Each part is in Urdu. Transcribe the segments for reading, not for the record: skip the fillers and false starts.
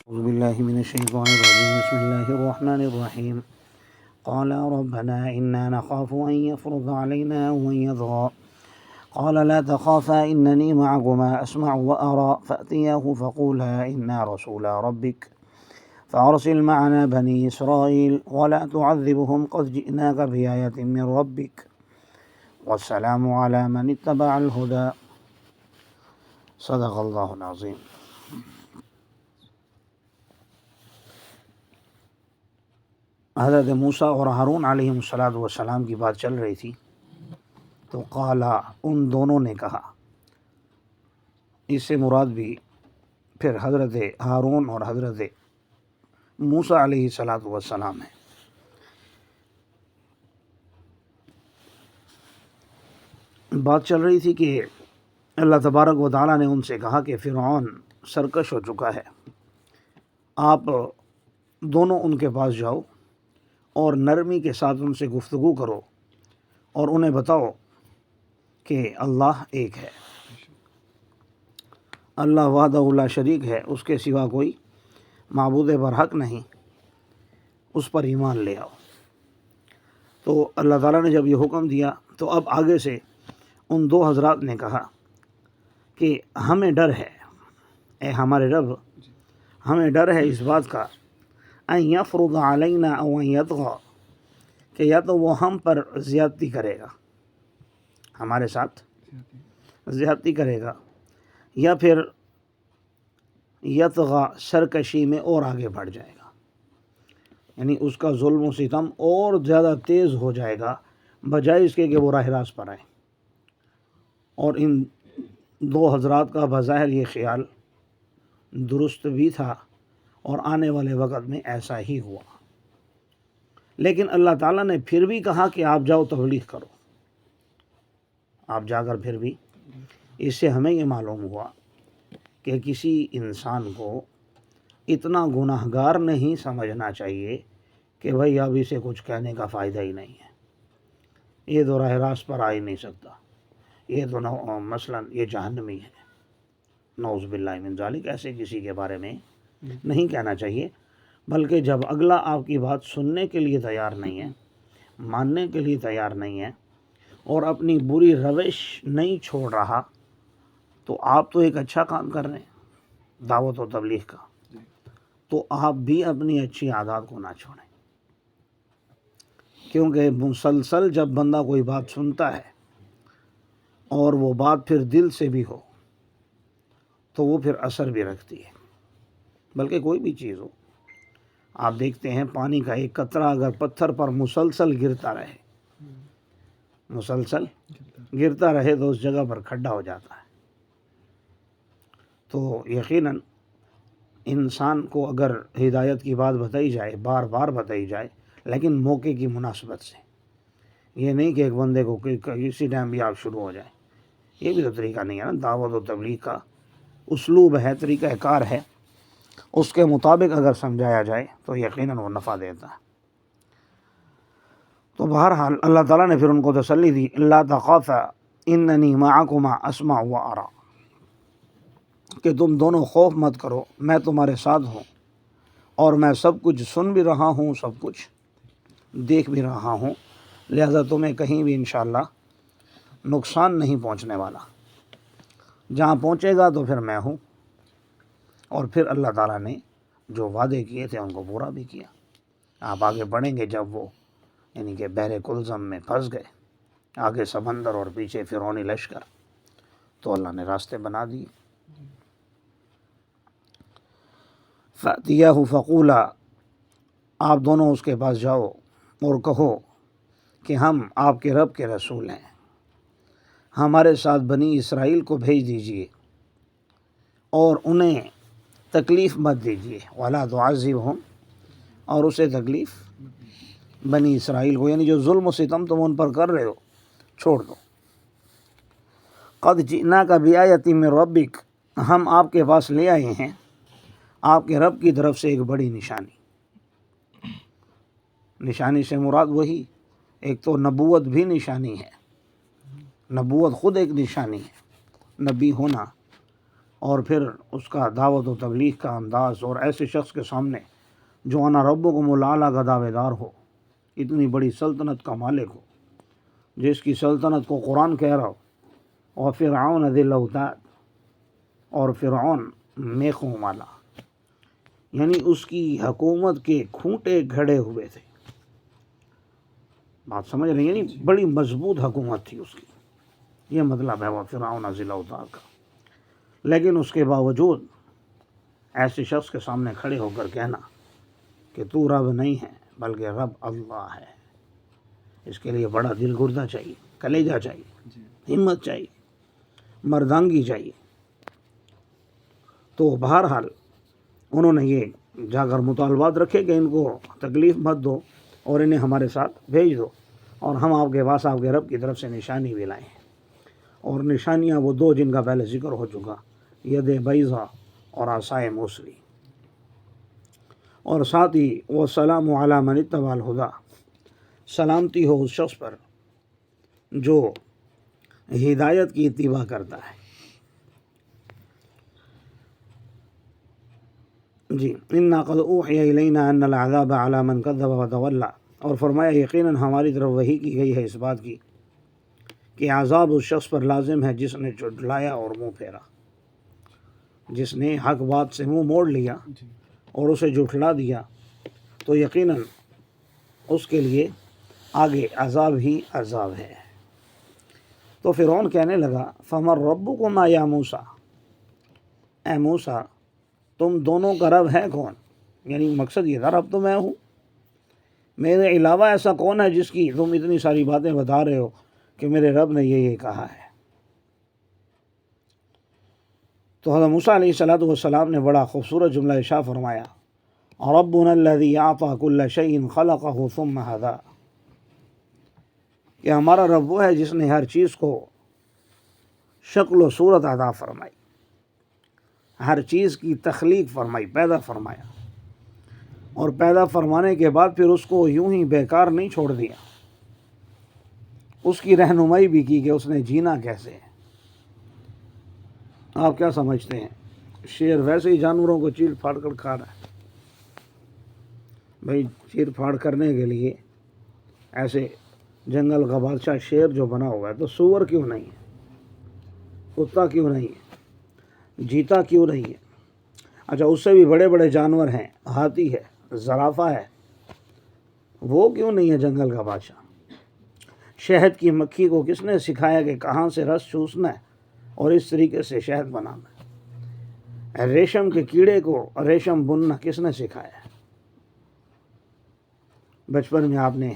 أعوذ بالله من الشيطان الرجيم. بسم الله الرحمن الرحيم. قال ربنا إنا نخاف أن يفرض علينا أو أن يطغى قال لا تخافا إنني معكما أسمع وأرى فأتياه فقولا إنا رسول ربك فأرسل معنا بني إسرائيل ولا تعذبهم قد جئناك بآية من ربك والسلام على من اتبع الهدى. صدق اللہ العظیم. حضرت موسیٰ اور ہارون علیہ السلام کی بات چل رہی تھی تو قالا ان دونوں نے کہا. اس سے مراد بھی پھر حضرت ہارون اور حضرت موسیٰ علیہ السلام ہے. بات چل رہی تھی کہ اللہ تبارک و تعالیٰ نے ان سے کہا کہ فرعون سرکش ہو چکا ہے، آپ دونوں ان کے پاس جاؤ اور نرمی کے ساتھ ان سے گفتگو کرو اور انہیں بتاؤ کہ اللہ ایک ہے، اللہ وحدہ لا شریک ہے، اس کے سوا کوئی معبود برحق نہیں، اس پر ایمان لے آؤ. تو اللہ تعالیٰ نے جب یہ حکم دیا تو اب آگے سے ان دو حضرات نے کہا کہ ہمیں ڈر ہے، اے ہمارے رب، ہمیں ڈر ہے اس بات کا ان یفرض علینا او ان یطغی، کہ یا تو وہ ہم پر زیادتی کرے گا، ہمارے ساتھ زیادتی کرے گا، یا پھر یطغی سرکشی میں اور آگے بڑھ جائے گا، یعنی اس کا ظلم و ستم اور زیادہ تیز ہو جائے گا بجائے اس کے کہ وہ راہ راست پر آئے. اور ان دو حضرات کا بظاہر یہ خیال درست بھی تھا اور آنے والے وقت میں ایسا ہی ہوا. لیکن اللہ تعالیٰ نے پھر بھی کہا کہ آپ جاؤ تبلیغ کرو. آپ جا کر پھر بھی، اس سے ہمیں یہ معلوم ہوا کہ کسی انسان کو اتنا گناہ گار نہیں سمجھنا چاہیے کہ بھائی اب اسے کچھ کہنے کا فائدہ ہی نہیں ہے، یہ تو راہ راست پر آ ہی نہیں سکتا، یہ تو مثلا یہ جہنمی ہے، نعوذ باللہ من ذالک. ایسے کسی کے بارے میں نہیں کہنا چاہیے، بلکہ جب اگلا آپ کی بات سننے کے لیے تیار نہیں ہے، ماننے کے لیے تیار نہیں ہے اور اپنی بری روش نہیں چھوڑ رہا، تو آپ تو ایک اچھا کام کر رہے ہیں دعوت و تبلیغ کا، تو آپ بھی اپنی اچھی عادات کو نہ چھوڑیں. کیونکہ مسلسل جب بندہ کوئی بات سنتا ہے اور وہ بات پھر دل سے بھی ہو تو وہ پھر اثر بھی رکھتی ہے. بلکہ کوئی بھی چیز ہو، آپ دیکھتے ہیں پانی کا ایک قطرہ اگر پتھر پر مسلسل گرتا رہے، مسلسل گرتا رہے تو اس جگہ پر کھڈا ہو جاتا ہے. تو یقیناً انسان کو اگر ہدایت کی بات بتائی جائے، بار بار بتائی جائے، لیکن موقع کی مناسبت سے، یہ نہیں کہ ایک بندے کو کسی ٹائم بھی آپ شروع ہو جائے، یہ بھی تو طریقہ نہیں ہے نا. دعوت و تبلیغ کا اسلوب ہے، طریقہ کار ہے، اس کے مطابق اگر سمجھایا جائے تو یقیناً وہ نفع دیتا ہے. تو بہرحال اللہ تعالیٰ نے پھر ان کو تسلی دی، لا تخافا اننی معکما اسمع و ارى، کہ تم دونوں خوف مت کرو، میں تمہارے ساتھ ہوں اور میں سب کچھ سن بھی رہا ہوں، سب کچھ دیکھ بھی رہا ہوں، لہذا تمہیں کہیں بھی انشاءاللہ نقصان نہیں پہنچنے والا. جہاں پہنچے گا تو پھر میں ہوں. اور پھر اللہ تعالیٰ نے جو وعدے کیے تھے ان کو پورا بھی کیا. آپ آگے بڑھیں گے، جب وہ یعنی کہ بحر کلزم میں پھنس گئے، آگے سمندر اور پیچھے فرعونی لشکر، تو اللہ نے راستے بنا دیے. فَأْتِيَاهُ فَقُولَا، آپ دونوں اس کے پاس جاؤ اور کہو کہ ہم آپ کے رب کے رسول ہیں، ہمارے ساتھ بنی اسرائیل کو بھیج دیجئے اور انہیں تکلیف مت دیجیے، وَلَا تُعَذِّبْهُمْ، اور اسے تکلیف بنی اسرائیل کو، یعنی جو ظلم و ستم تم ان پر کر رہے ہو چھوڑ دو. قَدْ جِئْنَاكَ بِآيَةٍ مِّن رَبِّكَ، ہم آپ کے پاس لے آئے ہیں آپ کے رب کی طرف سے ایک بڑی نشانی. نشانی سے مراد وہی، ایک تو نبوت بھی نشانی ہے، نبوت خود ایک نشانی ہے، نبی ہونا اور پھر اس کا دعوت و تبلیغ کا انداز، اور ایسے شخص کے سامنے جو انا ربکم الاعلیٰ کا دعوے دار ہو، اتنی بڑی سلطنت کا مالک ہو، جس کی سلطنت کو قرآن کہہ رہا ہو، اور فرعون ذی الاوتاد، اور فرعون میخوں والا، یعنی اس کی حکومت کے کھوٹے گھڑے ہوئے تھے. بات سمجھ رہی ہیں؟ یعنی بڑی مضبوط حکومت تھی اس کی، یہ مطلب ہے وہ فرعون ذی الاوتاد کا. لیکن اس کے باوجود ایسے شخص کے سامنے کھڑے ہو کر کہنا کہ تو رب نہیں ہے بلکہ رب اللہ ہے، اس کے لیے بڑا دل گردہ چاہیے، کلیجہ چاہیے، ہمت چاہیے، مردانگی چاہیے. تو بہرحال انہوں نے یہ جا کر مطالبات رکھے کہ ان کو تکلیف مت دو اور انہیں ہمارے ساتھ بھیج دو، اور ہم آپ کے پاس آپ کے رب کی طرف سے نشانی بھی لائیں. اور نشانیاں وہ دو جن کا پہلے ذکر ہو چکا، ید بیضا اور عصائے موسلی. اور ساتھ ہی وہ سلام علی من اتبع الہدی، سلامتی ہو اس شخص پر جو ہدایت کی اتباع کرتا ہے. جی، انا قد اوحی الینا ان العذاب علی من کذب وتولی، اور فرمایا یقیناً ہماری طرف وحی کی گئی ہے اس بات کی کہ عذاب اس شخص پر لازم ہے جس نے جھٹلایا اور منہ پھیرا، جس نے حق بات سے منہ موڑ لیا اور اسے جھٹلا دیا، تو یقیناً اس کے لیے آگے عذاب ہی عذاب ہے. تو فرعون کہنے لگا فمن ربکما یا موسیٰ، اے موسیٰ تم دونوں کا رب ہے کون؟ یعنی مقصد یہ تھا رب تو میں ہوں، میرے علاوہ ایسا کون ہے جس کی تم اتنی ساری باتیں بتا رہے ہو کہ میرے رب نے یہ کہا ہے. تو حضرت موسیٰ علیہ الصلوۃ والسلام نے بڑا خوبصورت جملہ ارشاد فرمایا، ربنا الذی اعطی کل شیء خلقہ ثم ہدی، کہ ہمارا رب وہ ہے جس نے ہر چیز کو شکل و صورت عطا فرمائی، ہر چیز کی تخلیق فرمائی، پیدا فرمایا، اور پیدا فرمانے کے بعد پھر اس کو یوں ہی بیکار نہیں چھوڑ دیا، اس کی رہنمائی بھی کی کہ اس نے جینا کیسے ہے. آپ کیا سمجھتے ہیں؟ شیر ویسے ہی جانوروں کو چیر پھاڑ کر کھا رہا ہے. بھائی چیر پھاڑ کرنے کے لیے ایسے جنگل کا بادشاہ شیر جو بنا ہوا ہے، تو سور کیوں نہیں ہے، کتا کیوں نہیں ہے، جیتا کیوں نہیں ہے؟ اچھا اس سے بھی بڑے بڑے جانور ہیں، ہاتھی ہے، زرافہ ہے، وہ کیوں نہیں ہے جنگل کا بادشاہ؟ شہد کی مکھی کو کس نے سکھایا کہ کہاں سے رس چوسنا ہے اور اس طریقے سے شہد بنانا ہے؟ ریشم کے کیڑے کو ریشم بننا کس نے سکھایا ہے؟ بچپن میں آپ نے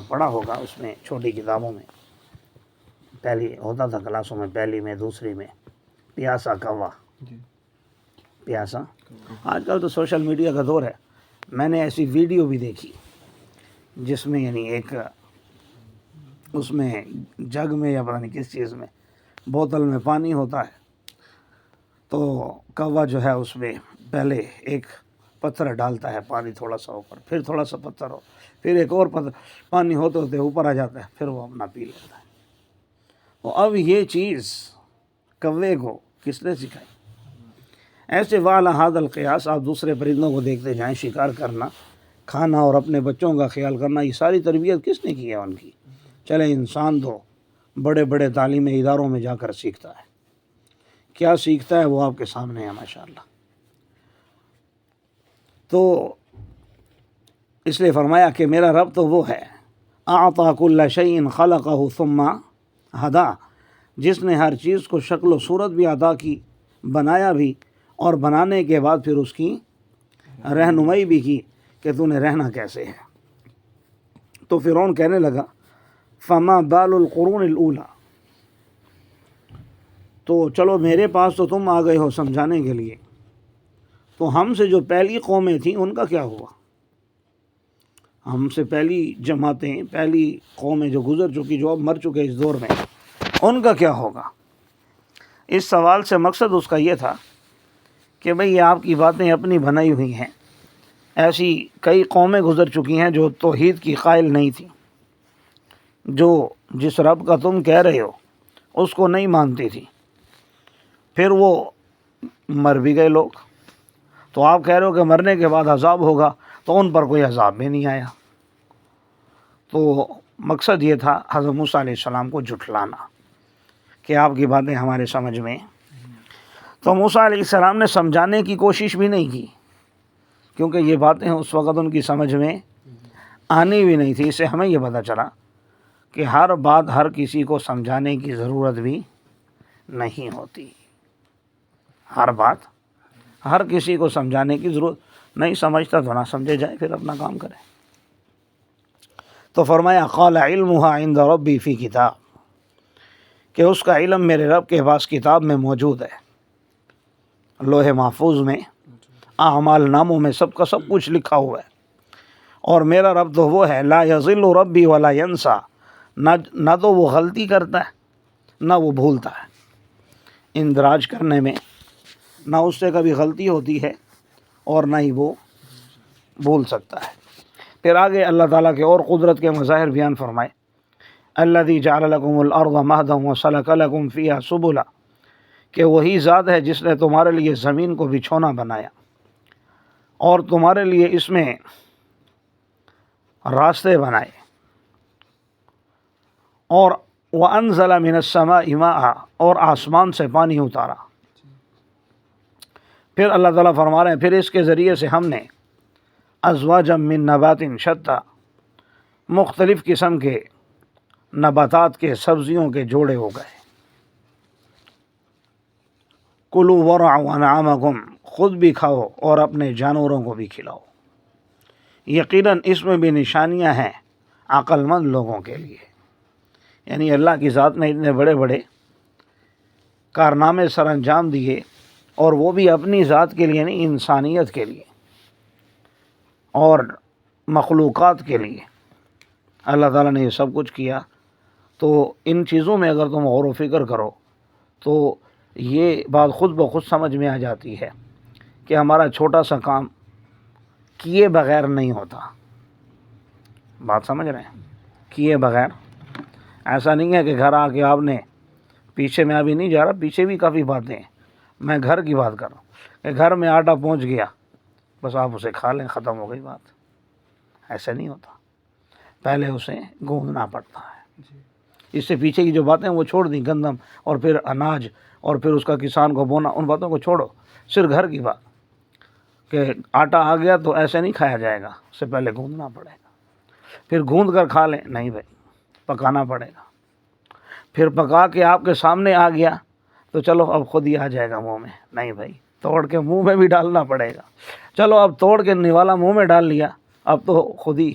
پڑھا ہوگا، اس میں چھوٹی کتابوں میں پہلی ہوتا تھا کلاسوں میں، پہلی میں دوسری میں، پیاسا کوا، پیاسا. آج کل تو سوشل میڈیا کا دور ہے. میں نے ایسی ویڈیو بھی دیکھی جس میں یعنی ایک اس میں جگ میں یا پتہ نہیں کس چیز میں بوتل میں پانی ہوتا ہے، تو کوا جو ہے اس میں پہلے ایک پتھر ڈالتا ہے، پانی تھوڑا سا اوپر، پھر تھوڑا سا پتھر ہو، پھر ایک اور پانی ہوتے ہوتے اوپر آ جاتا ہے، پھر وہ اپنا پی لیتا ہے. تو اب یہ چیز کوے کو کس نے سکھائی؟ ایسے وعلی ھذا القیاس آپ دوسرے پرندوں کو دیکھتے جائیں، شکار کرنا، کھانا اور اپنے بچوں کا خیال کرنا، یہ ساری تربیت کس نے کی ہے ان کی؟ چلے انسان تو بڑے بڑے تعلیمی اداروں میں جا کر سیکھتا ہے، کیا سیکھتا ہے وہ آپ کے سامنے ہے ماشاءاللہ. تو اس لیے فرمایا کہ میرا رب تو وہ ہے اعطی کل شیء خلقہ ثم ہدی، جس نے ہر چیز کو شکل و صورت بھی عطا کی، بنایا بھی، اور بنانے کے بعد پھر اس کی رہنمائی بھی کی کہ تو نے رہنا کیسے ہے. تو فرعون کہنے لگا فما بال القرون الاولی، تو چلو میرے پاس تو تم آ گئے ہو سمجھانے کے لیے، تو ہم سے جو پہلی قومیں تھیں ان کا کیا ہوا؟ ہم سے پہلی جماعتیں، پہلی قومیں جو گزر چکی، جو اب مر چکے اس دور میں، ان کا کیا ہوگا؟ اس سوال سے مقصد اس کا یہ تھا کہ بھئی آپ کی باتیں اپنی بنائی ہوئی ہیں، ایسی کئی قومیں گزر چکی ہیں جو توحید کی قائل نہیں تھیں، جو جس رب کا تم کہہ رہے ہو اس کو نہیں مانتی تھی، پھر وہ مر بھی گئے لوگ، تو آپ کہہ رہے ہو کہ مرنے کے بعد عذاب ہوگا، تو ان پر کوئی عذاب بھی نہیں آیا۔ تو مقصد یہ تھا حضرت موسیٰ علیہ السلام کو جھٹلانا کہ آپ کی باتیں ہمارے سمجھ میں۔ تو موسیٰ علیہ السلام نے سمجھانے کی کوشش بھی نہیں کی، کیونکہ یہ باتیں اس وقت ان کی سمجھ میں آنی بھی نہیں تھی۔ اس سے ہمیں یہ پتہ چلا کہ ہر بات ہر کسی کو سمجھانے کی ضرورت بھی نہیں ہوتی۔ ہر بات ہر کسی کو سمجھانے کی ضرورت نہیں، سمجھتا تو نہ سمجھے جائے، پھر اپنا کام کرے۔ تو فرمایا قال علمها عند ربی فی کتاب، کہ اس کا علم میرے رب کے پاس کتاب میں موجود ہے، لوح محفوظ میں، اعمال ناموں میں سب کا سب کچھ لکھا ہوا ہے۔ اور میرا رب تو وہ ہے لا یضل ربی ولا ینسا، نہ تو وہ غلطی کرتا ہے نہ وہ بھولتا ہے۔ اندراج کرنے میں نہ اس سے کبھی غلطی ہوتی ہے اور نہ ہی وہ بھول سکتا ہے۔ پھر آگے اللہ تعالیٰ کے اور قدرت کے مظاہر بیان فرمائے، الذی جعل لکم الارض مہدا وسلک لکم فیہا سبلا، کہ وہی ذات ہے جس نے تمہارے لیے زمین کو بچھونا بنایا اور تمہارے لیے اس میں راستے بنائے، اور وَأَنزَلَ مِنَ السَّمَاءِ مَاءً، اور آسمان سے پانی اتارا۔ پھر اللہ تعالیٰ فرما رہے ہیں پھر اس کے ذریعے سے ہم نے ازواجا من نبات شتیٰ، مختلف قسم کے نباتات کے سبزیوں کے جوڑے ہو گئے۔ کلوا وارعوا انعامکم، خود بھی کھاؤ اور اپنے جانوروں کو بھی کھلاؤ۔ یقیناً اس میں بھی نشانیاں ہیں عقل مند لوگوں کے لیے۔ یعنی اللہ کی ذات نے اتنے بڑے بڑے کارنامے سر انجام دیے، اور وہ بھی اپنی ذات کے لیے نہیں، انسانیت کے لیے اور مخلوقات کے لیے اللہ تعالیٰ نے یہ سب کچھ کیا۔ تو ان چیزوں میں اگر تم غور و فکر کرو تو یہ بات خود بخود سمجھ میں آ جاتی ہے کہ ہمارا چھوٹا سا کام کیے بغیر نہیں ہوتا۔ بات سمجھ رہے ہیں؟ کیے بغیر ایسا نہیں ہے کہ گھر آ کے آپ نے، پیچھے میں ابھی نہیں جا رہا، پیچھے بھی کافی باتیں ہیں، میں گھر کی بات کر رہا ہوں کہ گھر میں آٹا پہنچ گیا، بس آپ اسے کھا لیں، ختم ہو گئی بات۔ ایسا نہیں ہوتا، پہلے اسے گوندنا پڑتا ہے۔ اس سے پیچھے کی جو باتیں وہ چھوڑ دیں، گندم اور پھر اناج اور پھر اس کا کسان کو بونا، ان باتوں کو چھوڑو، صرف گھر کی بات کہ آٹا آ گیا تو ایسے نہیں کھایا جائے گا، اس سے پہلے گوندنا پڑے گا، پھر گوند کر کھا لیں، نہیں بھائی، پکانا پڑے گا، پھر پکا کے آپ کے سامنے آ گیا تو چلو اب خود ہی آ جائے گا منہ میں، نہیں بھائی، توڑ کے منہ میں بھی ڈالنا پڑے گا۔ چلو اب توڑ کے نوالا منہ میں ڈال لیا، اب تو خود ہی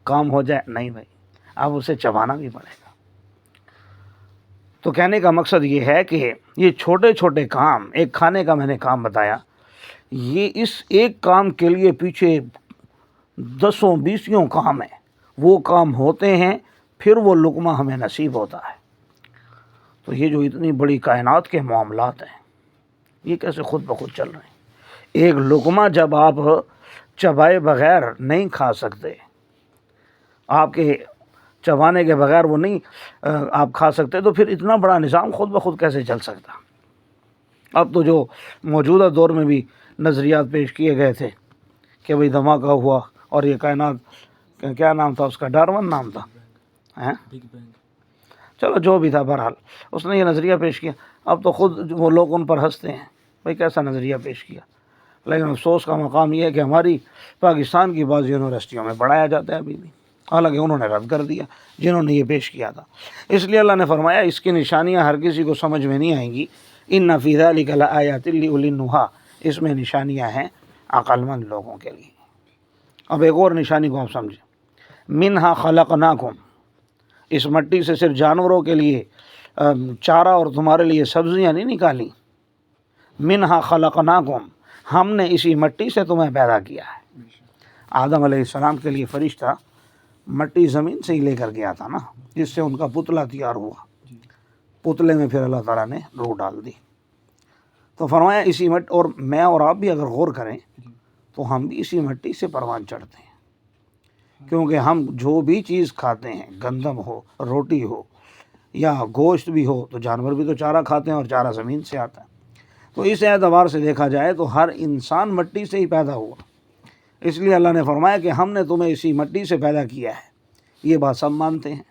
کام ہو جائے، نہیں بھائی، اب اسے چبانا بھی پڑے گا۔ تو کہنے کا مقصد یہ ہے کہ یہ چھوٹے چھوٹے کام، ایک کھانے کا میں نے کام بتایا، یہ اس ایک کام کے لیے پیچھے 10-20 کام ہیں، وہ کام ہوتے ہیں پھر وہ لقمہ ہمیں نصیب ہوتا ہے۔ تو یہ جو اتنی بڑی کائنات کے معاملات ہیں، یہ کیسے خود بخود چل رہے ہیں؟ ایک لقمہ جب آپ چبائے بغیر نہیں کھا سکتے، آپ کے چبانے کے بغیر وہ نہیں آپ کھا سکتے، تو پھر اتنا بڑا نظام خود بخود کیسے چل سکتا؟ اب تو جو موجودہ دور میں بھی نظریات پیش کیے گئے تھے کہ بھئی دھماکہ ہوا اور یہ کائنات، کیا نام تھا اس کا، ڈارون نام تھا، بگ بینگ، چلو جو بھی تھا، بہرحال اس نے یہ نظریہ پیش کیا۔ اب تو خود وہ لوگ ان پر ہنستے ہیں، بھئی کیسا نظریہ پیش کیا۔ لیکن افسوس کا مقام یہ ہے کہ ہماری پاکستان کی بعض یونیورسٹیوں میں پڑھایا جاتا ہے ابھی بھی، حالانکہ انہوں نے رد کر دیا جنہوں نے یہ پیش کیا تھا۔ اس لیے اللہ نے فرمایا اس کی نشانیاں ہر کسی کو سمجھ میں نہیں آئیں گی، ان فی ذلک لآیات لأولی النہی، اس میں نشانیاں ہیں عقل مند لوگوں کے لیے۔ اب ایک اور نشانی کو آپ سمجھیں، منہا خلقناکم، اس مٹی سے صرف جانوروں کے لیے چارہ اور تمہارے لیے سبزیاں نہیں نکالی، منہا خلقناکم، ہم نے اسی مٹی سے تمہیں پیدا کیا ہے۔ آدم علیہ السلام کے لیے فرشتہ مٹی زمین سے ہی لے کر گیا تھا نا، جس سے ان کا پتلا تیار ہوا، پتلے میں پھر اللہ تعالیٰ نے روح ڈال دی۔ تو فرمایا اسی مٹی، اور میں اور آپ بھی اگر غور کریں تو ہم بھی اسی مٹی سے پروان چڑھتے ہیں، کیونکہ ہم جو بھی چیز کھاتے ہیں، گندم ہو، روٹی ہو یا گوشت بھی ہو، تو جانور بھی تو چارہ کھاتے ہیں اور چارہ زمین سے آتا ہے۔ تو اس اعتبار سے دیکھا جائے تو ہر انسان مٹی سے ہی پیدا ہوا، اس لیے اللہ نے فرمایا کہ ہم نے تمہیں اسی مٹی سے پیدا کیا ہے، یہ بات سب مانتے ہیں۔